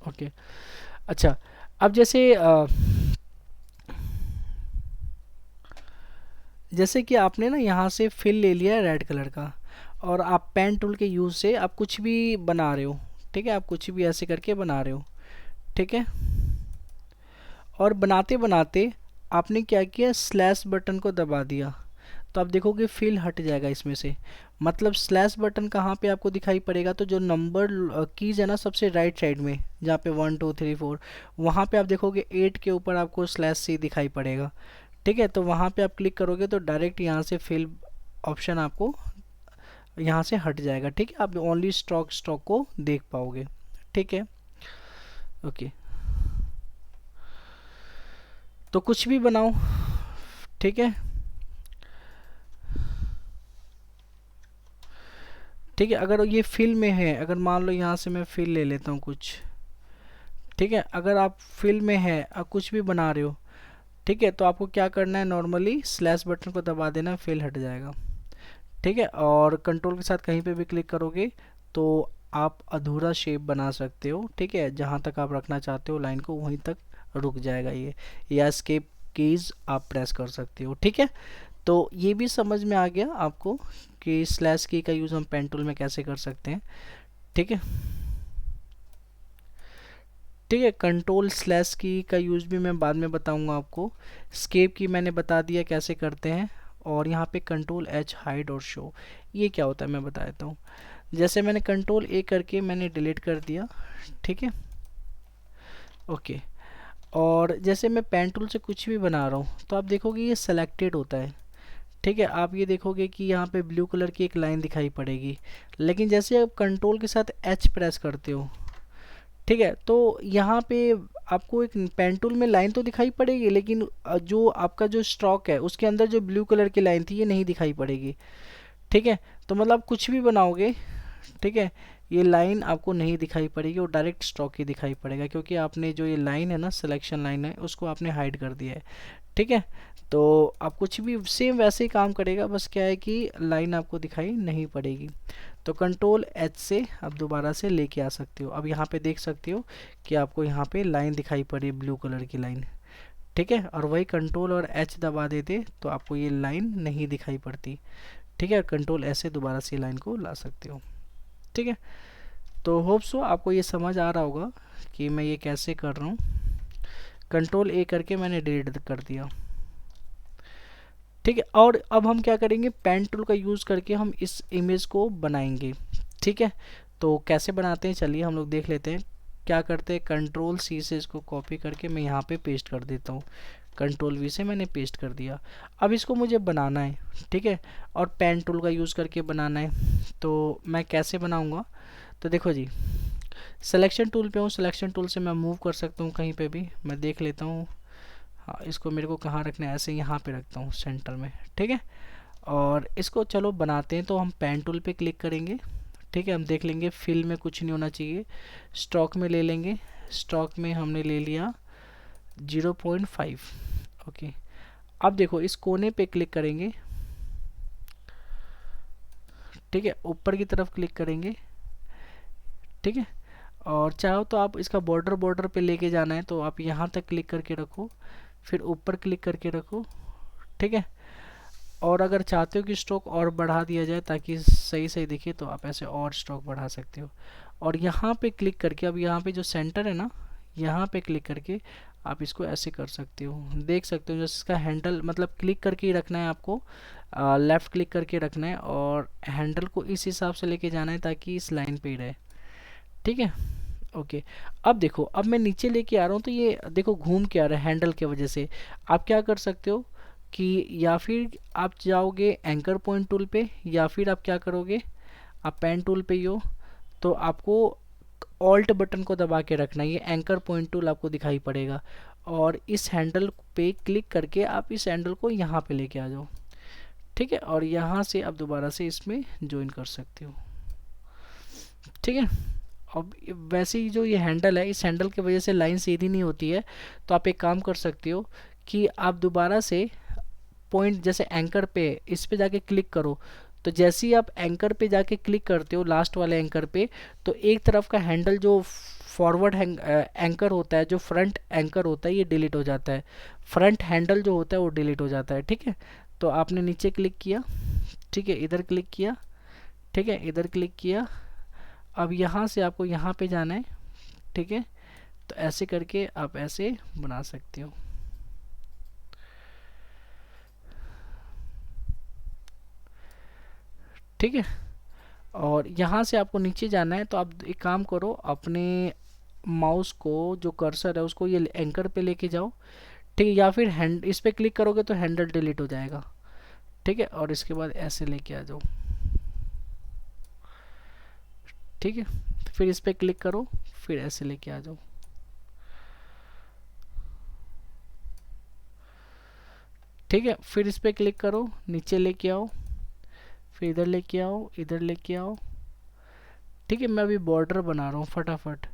ओके। अच्छा, अब जैसे कि आपने ना यहाँ से फिल ले लिया है रेड कलर का, और आप पेन टूल के यूज़ से आप कुछ भी बना रहे हो। ठीक है, आप कुछ भी ऐसे करके बना रहे हो। ठीक है, और बनाते बनाते आपने क्या किया, स्लैश बटन को दबा दिया, तो आप देखोगे फिल हट जाएगा इसमें से। मतलब स्लैश बटन कहाँ पे आपको दिखाई पड़ेगा, तो जो नंबर कीज है ना सबसे राइट साइड में, जहाँ पे 1 2 3 4, वहाँ पे आप देखोगे 8 के ऊपर आपको स्लैश सी दिखाई पड़ेगा। ठीक है, तो वहाँ पे आप क्लिक करोगे तो डायरेक्ट यहाँ से फिल ऑप्शन आपको यहाँ से हट जाएगा। ठीक है, आप ओनली स्टॉक को देख पाओगे। ठीक है, ओके। तो कुछ भी बनाओ। ठीक है, ठीक है, अगर ये फिल में है, अगर मान लो यहाँ से मैं फिल ले लेता हूँ कुछ। ठीक है, अगर आप फिल में है, आप कुछ भी बना रहे हो, ठीक है, तो आपको क्या करना है, नॉर्मली स्लैश बटन को दबा देना, फिल हट जाएगा। ठीक है, और कंट्रोल के साथ कहीं पे भी क्लिक करोगे तो आप अधूरा शेप बना सकते हो। ठीक है, जहाँ तक आप रखना चाहते हो लाइन को वहीं तक रुक जाएगा ये, या एस्केप कीज आप प्रेस कर सकते हो। ठीक है, तो ये भी समझ में आ गया आपको कि स्लैश की का यूज़ हम पेन टूल में कैसे कर सकते हैं। ठीक है, ठीक है, कंट्रोल स्लैश की का यूज़ भी मैं बाद में बताऊंगा आपको। स्केप की मैंने बता दिया कैसे करते हैं, और यहाँ पे कंट्रोल एच हाइड और शो, ये क्या होता है मैं बता देता हूँ। जैसे मैंने कंट्रोल ए करके मैंने डिलीट कर दिया। ठीक है, ओके। और जैसे मैं पेन टूल से कुछ भी बना रहा हूँ तो आप देखोगे ये सेलेक्टेड होता है। ठीक है, आप ये देखोगे कि यहाँ पे ब्लू कलर की एक लाइन दिखाई पड़ेगी, लेकिन जैसे आप कंट्रोल के साथ एच प्रेस करते हो, ठीक है, तो यहाँ पे आपको एक पेन टूल में लाइन तो दिखाई पड़ेगी, लेकिन जो आपका जो स्ट्रोक है उसके अंदर जो ब्लू कलर की लाइन थी ये नहीं दिखाई पड़ेगी। ठीक है, तो मतलब आप कुछ भी बनाओगे, ठीक है, ये लाइन आपको नहीं दिखाई पड़ेगी और डायरेक्ट स्ट्रोक ही दिखाई पड़ेगा, क्योंकि आपने जो ये लाइन है ना, सिलेक्शन लाइन है, उसको आपने हाइड कर दिया है। ठीक है, तो आप कुछ भी सेम वैसे ही काम करेगा, बस क्या है कि लाइन आपको दिखाई नहीं पड़ेगी। तो कंट्रोल एच से आप दोबारा से लेके आ सकते हो। अब यहाँ पे देख सकते हो कि आपको यहाँ पे लाइन दिखाई पड़ी है, ब्लू कलर की लाइन। ठीक है, और वही कंट्रोल और एच दबा देते तो आपको ये लाइन नहीं दिखाई पड़ती। ठीक है, कंट्रोल ऐसे दोबारा से लाइन को ला सकते हो। ठीक है, तो होप सो आपको ये समझ आ रहा होगा कि मैं ये कैसे कर रहा हूँ। कंट्रोल ए करके मैंने डिलीट कर दिया। ठीक है, और अब हम क्या करेंगे, पेन टूल का यूज़ करके हम इस इमेज को बनाएंगे। ठीक है, तो कैसे बनाते हैं चलिए हम लोग देख लेते हैं। क्या करते हैं, कंट्रोल सी से इसको कॉपी करके मैं यहाँ पे पेस्ट कर देता हूँ। कंट्रोल वी से मैंने पेस्ट कर दिया। अब इसको मुझे बनाना है। ठीक है, और पेन टूल का यूज़ करके बनाना है, तो मैं कैसे बनाऊँगा, तो देखो जी, सिलेक्शन टूल पे हूँ, सिलेक्शन टूल से मैं मूव कर सकता हूँ कहीं पे भी, मैं देख लेता हूँ। हाँ, इसको मेरे को कहाँ रखना है, ऐसे यहाँ पे रखता हूँ सेंटर में। ठीक है, और इसको चलो बनाते हैं। तो हम पेन टूल पे क्लिक करेंगे। ठीक है, हम देख लेंगे फिल में कुछ नहीं होना चाहिए, स्टॉक में ले लेंगे। स्टॉक में हमने ले लिया 0.5। ओके, अब देखो इस कोने पे क्लिक करेंगे। ठीक है, ऊपर की तरफ क्लिक करेंगे। ठीक है, और चाहो तो आप इसका बॉर्डर बॉर्डर पे लेके जाना है तो आप यहाँ तक क्लिक करके रखो, फिर ऊपर क्लिक करके रखो। ठीक है, और अगर चाहते हो कि स्ट्रोक और बढ़ा दिया जाए ताकि सही सही दिखे, तो आप ऐसे और स्ट्रोक बढ़ा सकते हो। और यहाँ पे क्लिक करके, अब यहाँ पे जो सेंटर है ना, यहाँ पे क्लिक करके आप इसको ऐसे कर सकते हो। देख सकते हो जैसे इसका हैंडल, मतलब क्लिक करके ही रखना है आपको, लेफ़्ट क्लिक करके रखना है और हैंडल को इस हिसाब से लेके जाना है ताकि इस लाइन पे ही रहे। ठीक है, ओके। अब देखो, अब मैं नीचे लेके आ रहा हूँ तो ये देखो घूम के आ रहा है हैंडल के वजह से। आप क्या कर सकते हो कि या फिर आप जाओगे एंकर पॉइंट टूल पे, या फिर आप क्या करोगे, आप पेन टूल पे ही हो तो आपको ऑल्ट बटन को दबा के रखना है, ये एंकर पॉइंट टूल आपको दिखाई पड़ेगा। और इस हैंडल पे क्लिक करके आप इस हैंडल को यहाँ पे लेके आ जाओ। ठीक है, और यहाँ से आप दोबारा से इसमें ज्वाइन कर सकते हो। ठीक है, अब वैसे ही जो ये हैंडल है, इस हैंडल की वजह से लाइन सीधी नहीं होती है, तो आप एक काम कर सकते हो कि आप दोबारा से पॉइंट जैसे एंकर पे, इस पे जाके क्लिक करो। तो जैसे ही आप एंकर पे जाके क्लिक करते हो, लास्ट वाले एंकर पे, तो एक तरफ का हैंडल जो फॉरवर्ड एंकर होता है, जो फ्रंट एंकर होता है, ये डिलीट हो जाता है। फ्रंट हैंडल जो होता है वो डिलीट हो जाता है। ठीक है, तो आपने नीचे क्लिक किया, ठीक है, इधर क्लिक किया, ठीक है, इधर क्लिक किया। अब यहाँ से आपको यहाँ पे जाना है। ठीक है, तो ऐसे करके आप ऐसे बना सकते हो। ठीक है, और यहाँ से आपको नीचे जाना है, तो आप एक काम करो, अपने माउस को जो कर्सर है उसको ये एंकर पे लेके जाओ। ठीक है, या फिर हैंड इस पे क्लिक करोगे तो हैंडल डिलीट हो जाएगा। ठीक है, और इसके बाद ऐसे लेके आ जाओ। ठीक है, फिर इस पे क्लिक करो, फिर ऐसे लेके आ जाओ। ठीक है, फिर इस पे क्लिक करो, नीचे लेके आओ, फिर इधर लेके आओ, इधर लेके आओ। ठीक है, मैं अभी बॉर्डर बना रहा हूँ फटाफट।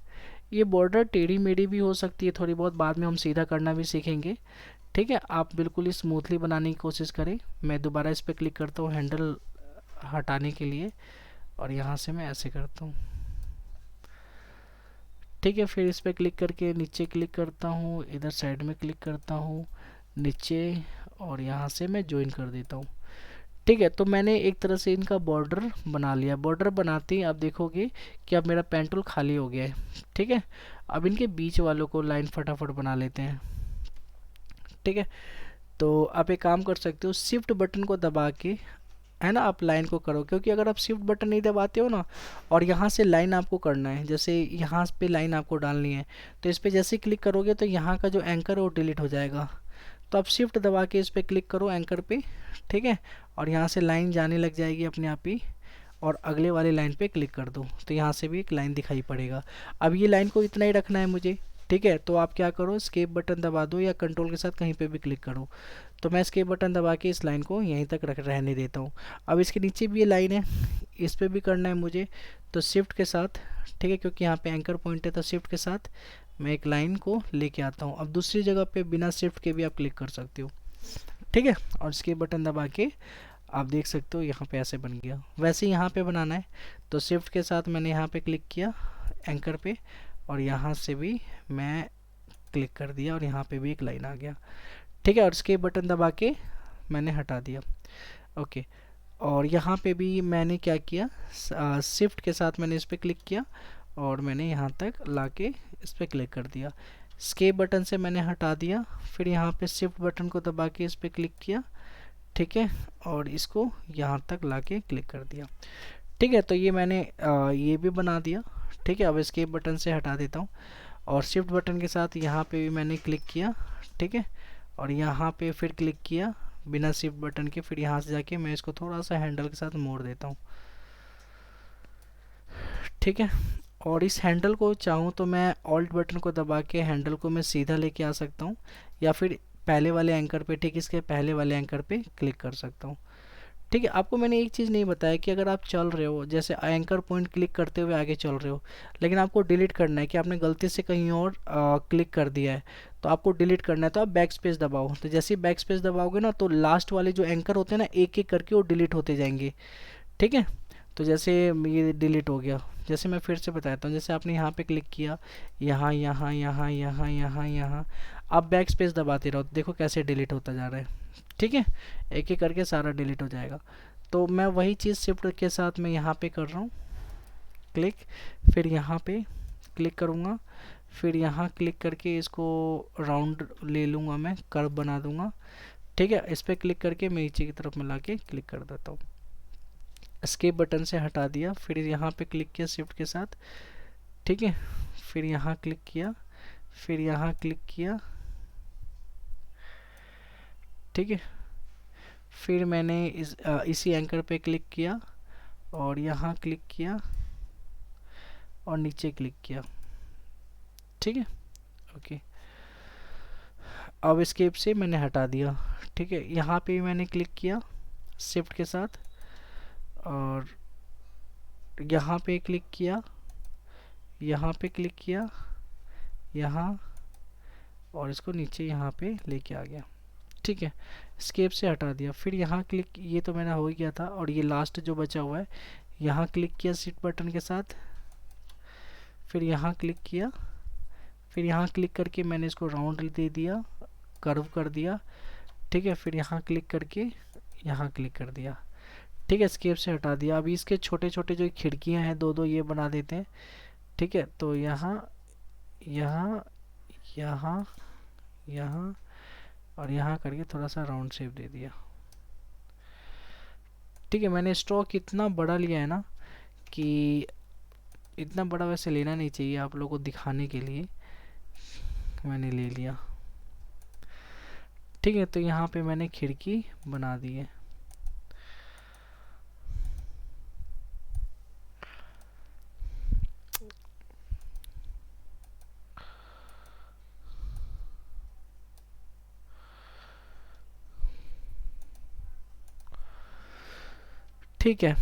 ये बॉर्डर टेढ़ी मेढ़ी भी हो सकती है थोड़ी बहुत, बाद में हम सीधा करना भी सीखेंगे। ठीक है, आप बिल्कुल ही स्मूथली बनाने की कोशिश करें। मैं दोबारा इस पर क्लिक करता हूँ हैंडल हटाने के लिए, और यहाँ से मैं ऐसे करता हूँ। ठीक है, फिर इस पर क्लिक करके नीचे क्लिक करता हूँ, इधर साइड में क्लिक करता हूँ, नीचे, और यहाँ से मैं ज्वाइन कर देता हूँ। ठीक है, तो मैंने एक तरह से इनका बॉर्डर बना लिया। बॉर्डर बनाते ही आप देखोगे कि अब मेरा पेन टूल खाली हो गया है। ठीक है, अब इनके बीच वालों को लाइन फटाफट बना लेते हैं। ठीक है, तो आप एक काम कर सकते हो, शिफ्ट बटन को दबा के, है ना, आप लाइन को करो, क्योंकि अगर आप शिफ्ट बटन नहीं दबाते हो ना, और यहाँ से लाइन आपको करना है, जैसे यहाँ पे लाइन आपको डालनी है, तो इस पर जैसे क्लिक करोगे तो यहाँ का जो एंकर है वो डिलीट हो जाएगा। तो आप शिफ्ट दबा के इस पर क्लिक करो एंकर पे। ठीक है, और यहाँ से लाइन जाने लग जाएगी अपने आप ही, और अगले वाले लाइन पे क्लिक कर दो तो यहाँ से भी एक लाइन दिखाई पड़ेगा। अब ये लाइन को इतना ही रखना है मुझे। ठीक है, तो आप क्या करो, एस्केप बटन दबा दो या कंट्रोल के साथ कहीं पे भी क्लिक करो। तो मैं एस्केप बटन दबा के इस लाइन को यहीं तक रहने देता हूँ। अब इसके नीचे भी ये लाइन है, इस पर भी करना है मुझे, तो शिफ्ट के साथ, ठीक है, क्योंकि यहाँ पे एंकर पॉइंट है, तो शिफ्ट के साथ मैं एक लाइन को लेके आता हूँ। अब दूसरी जगह पे बिना शिफ्ट के भी आप क्लिक कर सकते हो। ठीक है, और एस्केप बटन दबा के आप देख सकते हो यहाँ पे ऐसे बन गया। वैसे यहाँ पे बनाना है, तो शिफ्ट के साथ मैंने यहाँ पे क्लिक किया एंकर पे, और यहाँ से भी मैं क्लिक कर दिया, और यहाँ पे भी एक लाइन आ गया। ठीक है, और एस्केप बटन दबा के मैंने हटा दिया। ओके, और यहाँ पे भी मैंने क्या किया, शिफ्ट के साथ मैंने इस पर क्लिक किया, और मैंने यहाँ तक ला के इस पर क्लिक कर दिया। एस्केप बटन से मैंने हटा दिया, फिर यहाँ पे शिफ्ट बटन को दबा के इस पर क्लिक किया। ठीक है, और इसको यहाँ तक ला के क्लिक कर दिया। ठीक है, तो ये मैंने ये भी बना दिया। ठीक है, अब एस्केप बटन से हटा देता हूँ, और शिफ्ट बटन के साथ यहाँ पे भी मैंने क्लिक किया। ठीक है, और यहाँ पे फिर क्लिक किया बिना शिफ्ट बटन के, फिर यहाँ से जाके मैं इसको थोड़ा सा हैंडल के साथ मोड़ देता हूँ। ठीक है, और इस हैंडल को चाहूँ तो मैं ऑल्ट बटन को दबा के हैंडल को मैं सीधा लेके आ सकता हूँ, या फिर पहले वाले एंकर पे, ठीक इसके पहले वाले एंकर पे क्लिक कर सकता हूँ। ठीक है, आपको मैंने एक चीज़ नहीं बताया कि अगर आप चल रहे हो, जैसे एंकर पॉइंट क्लिक करते हुए आगे चल रहे हो, लेकिन आपको डिलीट करना है कि आपने गलती से कहीं और क्लिक कर दिया है, तो आपको डिलीट करना है, तो आप बैक स्पेस दबाओ। तो जैसे ही बैक स्पेस दबाओगे ना, तो लास्ट वाले जो एंकर होते हैं ना, एक एक करके वो डिलीट होते जाएंगे। ठीक है, तो जैसे ये डिलीट हो गया, जैसे मैं फिर से बताता हूँ, जैसे आपने यहाँ पे क्लिक किया, यहाँ यहाँ यहाँ यहाँ यहाँ यहाँ, आप बैक स्पेस दबाते रहो, देखो कैसे डिलीट होता जा रहा है। ठीक है, एक एक करके सारा डिलीट हो जाएगा। तो मैं वही चीज़ शिफ्ट के साथ मैं यहाँ पे कर रहा हूँ, क्लिक, फिर यहाँ पे क्लिक करूँगा, फिर यहाँ क्लिक करके इसको राउंड ले लूँगा, मैं कर्व बना दूँगा। ठीक है, इस पर क्लिक करके मैं नीचे की तरफ मिला के क्लिक कर देता हूँ। एस्केप बटन से हटा दिया, फिर यहाँ पे क्लिक किया शिफ्ट के साथ। ठीक है, फिर यहाँ क्लिक किया, फिर यहाँ क्लिक किया। ठीक है, फिर मैंने इसी एंकर पे क्लिक किया और यहाँ क्लिक किया और नीचे क्लिक किया। ठीक है, ओके, अब एस्केप से मैंने हटा दिया। ठीक है, यहाँ पे मैंने क्लिक किया शिफ्ट के साथ और यहाँ पे क्लिक किया, यहाँ पे क्लिक किया, यहाँ, और इसको नीचे यहाँ पे लेके आ गया। ठीक है, स्केप से हटा दिया, फिर यहाँ क्लिक, ये तो मैंने हो ही गया था। और ये लास्ट जो बचा हुआ है, यहाँ क्लिक किया शिफ्ट बटन के साथ, फिर यहाँ क्लिक किया, फिर यहाँ क्लिक करके मैंने इसको राउंड दे दिया, कर्व कर दिया। ठीक है, फिर यहाँ क्लिक करके यहाँ क्लिक कर दिया। ठीक है, स्केप से हटा दिया। अभी इसके छोटे छोटे जो खिड़कियाँ हैं दो दो, ये बना देते हैं। ठीक है, तो यहाँ यहाँ यहाँ यहाँ और यहाँ करके थोड़ा सा राउंड शेप दे दिया। ठीक है, मैंने स्ट्रोक इतना बड़ा लिया है ना कि इतना बड़ा वैसे लेना नहीं चाहिए, आप लोगों को दिखाने के लिए मैंने ले लिया। ठीक है, तो यहाँ पे मैंने खिड़की बना दी है। ठीक है,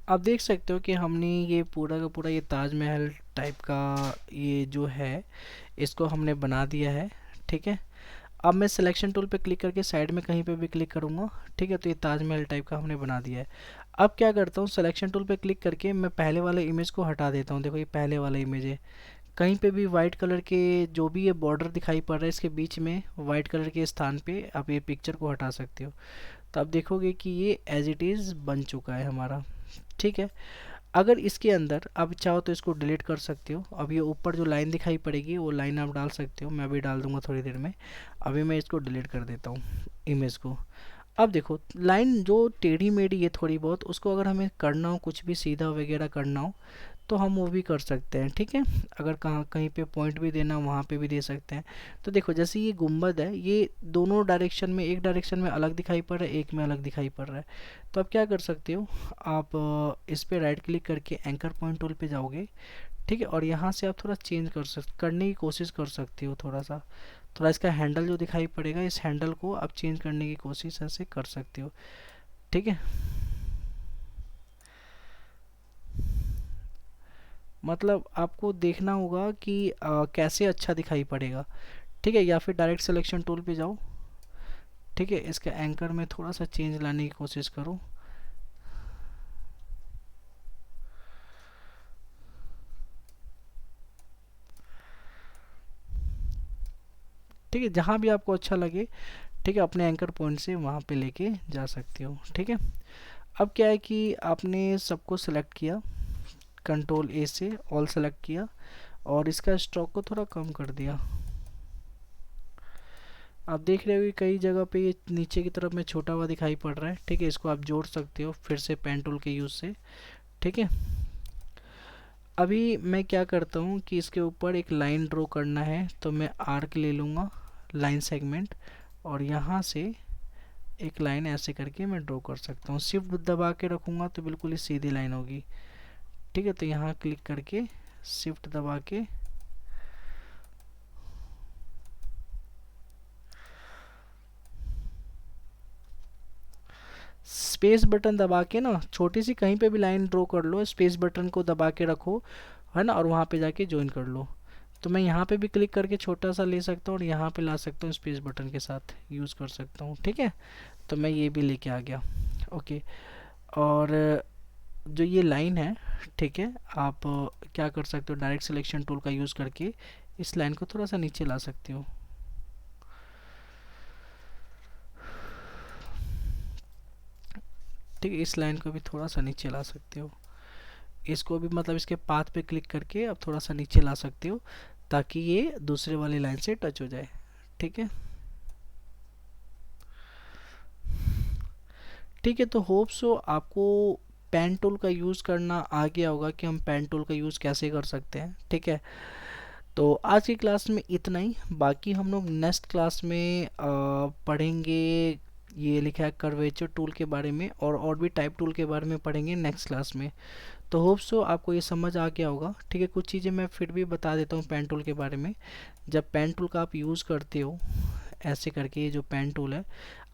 आप देख सकते हो कि हमने ये पूरा का पूरा ये ताजमहल टाइप का ये जो है इसको हमने बना दिया है। ठीक है, अब मैं सिलेक्शन टूल पे क्लिक करके साइड में कहीं पे भी क्लिक करूँगा। ठीक है, तो ये ताजमहल टाइप का हमने बना दिया है। अब क्या करता हूँ, सिलेक्शन टूल पे क्लिक करके मैं पहले वाले इमेज को हटा देता हूँ। देखो ये पहले वाला इमेज है, कहीं पे भी वाइट कलर के जो भी ये बॉर्डर दिखाई पड़ रहा है इसके बीच में वाइट कलर के स्थान पे आप ये पिक्चर को हटा सकते हो। तो आप देखोगे कि ये एज इट इज़ बन चुका है हमारा। ठीक है, अगर इसके अंदर आप चाहो तो इसको डिलीट कर सकते हो। अब ये ऊपर जो लाइन दिखाई पड़ेगी वो लाइन आप डाल सकते हो, मैं अभी डाल दूंगा थोड़ी देर में। अभी मैं इसको डिलीट कर देता हूँ इमेज को। अब देखो लाइन जो टेढ़ी मेढ़ी है थोड़ी बहुत, उसको अगर हमें करना हो कुछ भी सीधा वगैरह करना हो तो हम वो भी कर सकते हैं। ठीक है, अगर कहाँ कहीं पे पॉइंट भी देना वहाँ पे भी दे सकते हैं। तो देखो जैसे ये गुंबद है, ये दोनों डायरेक्शन में, एक डायरेक्शन में अलग दिखाई पड़ रहा है, एक में अलग दिखाई पड़ रहा है। तो आप क्या कर सकते हो, आप इस पे राइट क्लिक करके एंकर पॉइंट टूल पे जाओगे। ठीक है, और यहाँ से आप थोड़ा चेंज करने की कोशिश कर सकते हो। थोड़ा इसका हैंडल जो दिखाई पड़ेगा, इस हैंडल को आप चेंज करने की कोशिश ऐसे कर सकते हो। ठीक है, मतलब आपको देखना होगा कि कैसे अच्छा दिखाई पड़ेगा। ठीक है, या फिर डायरेक्ट सिलेक्शन टूल पे जाओ। ठीक है, इसका एंकर में थोड़ा सा चेंज लाने की कोशिश करो। ठीक है, जहाँ भी आपको अच्छा लगे, ठीक है, अपने एंकर पॉइंट से वहाँ पे लेके जा सकते हो। ठीक है, अब क्या है कि आपने सबको सेलेक्ट किया, कंट्रोल ए से ऑल सेलेक्ट किया और इसका स्ट्रोक को थोड़ा कम कर दिया। आप देख रहे हो कि कई जगह पे ये नीचे की तरफ में छोटा हुआ दिखाई पड़ रहा है। ठीक है, इसको आप जोड़ सकते हो फिर से पेन टूल के यूज़ से। ठीक है, अभी मैं क्या करता हूँ कि इसके ऊपर एक लाइन ड्रॉ करना है, तो मैं आर्क ले लूँगा, लाइन सेगमेंट, और यहाँ से एक लाइन ऐसे करके मैं ड्रॉ कर सकता हूँ। शिफ्ट दबा के रखूँगा तो बिल्कुल ही सीधी लाइन होगी। ठीक है, तो यहाँ क्लिक करके शिफ्ट दबा के स्पेस बटन दबा के ना छोटी सी कहीं पे भी लाइन ड्रॉ कर लो, स्पेस बटन को दबा के रखो, है ना, और वहाँ पे जाके ज्वाइन कर लो। तो मैं यहाँ पे भी क्लिक करके छोटा सा ले सकता हूँ और यहाँ पे ला सकता हूँ, स्पेस बटन के साथ यूज़ कर सकता हूँ। ठीक है, तो मैं ये भी लेके आ गया। ओके, और जो ये लाइन है, ठीक है, आप क्या कर सकते हो, डायरेक्ट सिलेक्शन टूल का यूज़ करके इस लाइन को थोड़ा सा नीचे ला सकते हो। ठीक है, इस लाइन को भी थोड़ा सा नीचे ला सकते हो, इसको भी मतलब इसके पाथ पे क्लिक करके अब थोड़ा सा नीचे ला सकते हो ताकि ये दूसरे वाली लाइन से टच हो जाए। ठीक है, ठीक है। तो होप सो आपको पेन टूल का यूज़ करना आ गया होगा कि हम पेन टूल का यूज़ कैसे कर सकते हैं। ठीक है, तो आज की क्लास में इतना ही। बाकी हम लोग नेक्स्ट क्लास में पढ़ेंगे, ये लिखा है कर्वेचर टूल के बारे में, और भी टाइप टूल के बारे में पढ़ेंगे नेक्स्ट क्लास में। तो होप सो आपको ये समझ आ गया होगा। ठीक है, कुछ चीज़ें मैं फिर भी बता देता हूँ पेन टूल के बारे में। जब पेन टूल का आप यूज़ करते हो ऐसे करके, ये जो पेन टूल है,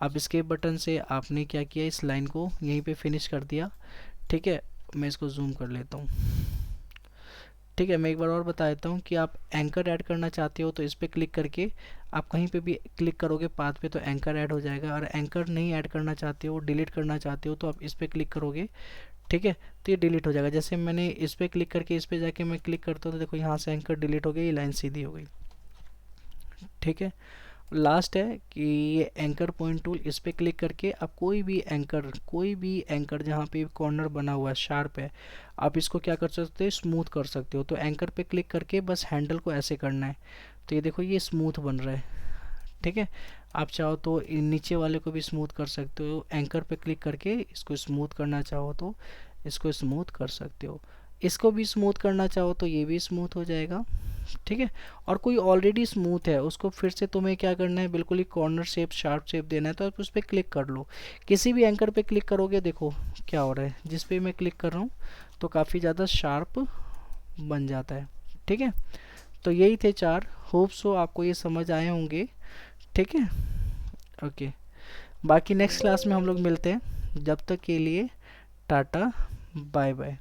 अब इसके बटन से आपने क्या किया, इस लाइन को यहीं पे फिनिश कर दिया। ठीक है, मैं इसको जूम कर लेता हूँ। ठीक है, मैं एक बार और बता देता हूँ कि आप एंकर ऐड करना चाहते हो तो इस पर क्लिक करके आप कहीं पे भी क्लिक करोगे पाथ पे तो एंकर ऐड हो जाएगा, और एंकर नहीं ऐड करना चाहते हो, डिलीट करना चाहते हो, तो आप इस पर क्लिक करोगे। ठीक है, तो ये डिलीट हो जाएगा। जैसे मैंने इस पर क्लिक करके इस पर जाके मैं क्लिक करता हूँ तो देखो यहाँ से एंकर डिलीट हो गई, ये लाइन सीधी हो गई। ठीक है, लास्ट है कि ये एंकर पॉइंट टूल, इस पर क्लिक करके आप कोई भी एंकर जहाँ पे कॉर्नर बना हुआ है शार्प है, आप इसको क्या कर सकते हो, स्मूथ कर सकते हो। तो एंकर पे क्लिक करके बस हैंडल को ऐसे करना है, तो ये देखो ये स्मूथ बन रहा है। ठीक है, आप चाहो तो नीचे वाले को भी स्मूथ कर सकते हो, एंकर पे क्लिक करके इसको स्मूथ करना चाहो तो इसको स्मूथ कर सकते हो, इसको भी स्मूथ करना चाहो तो ये भी स्मूथ हो जाएगा। ठीक है, और कोई ऑलरेडी स्मूथ है उसको फिर से तुम्हें क्या करना है, बिल्कुल ही कॉर्नर शेप शार्प शेप देना है, तो आप उस पर क्लिक कर लो। किसी भी एंकर पे क्लिक करोगे, देखो क्या हो रहा है, जिस पे मैं क्लिक कर रहा हूँ तो काफ़ी ज़्यादा शार्प बन जाता है। ठीक है, तो यही थे चार। होप सो आपको ये समझ आए होंगे। ठीक है, ओके। बाकी नेक्स्ट क्लास में हम लोग मिलते हैं, जब तक के लिए टाटा बाय बाय।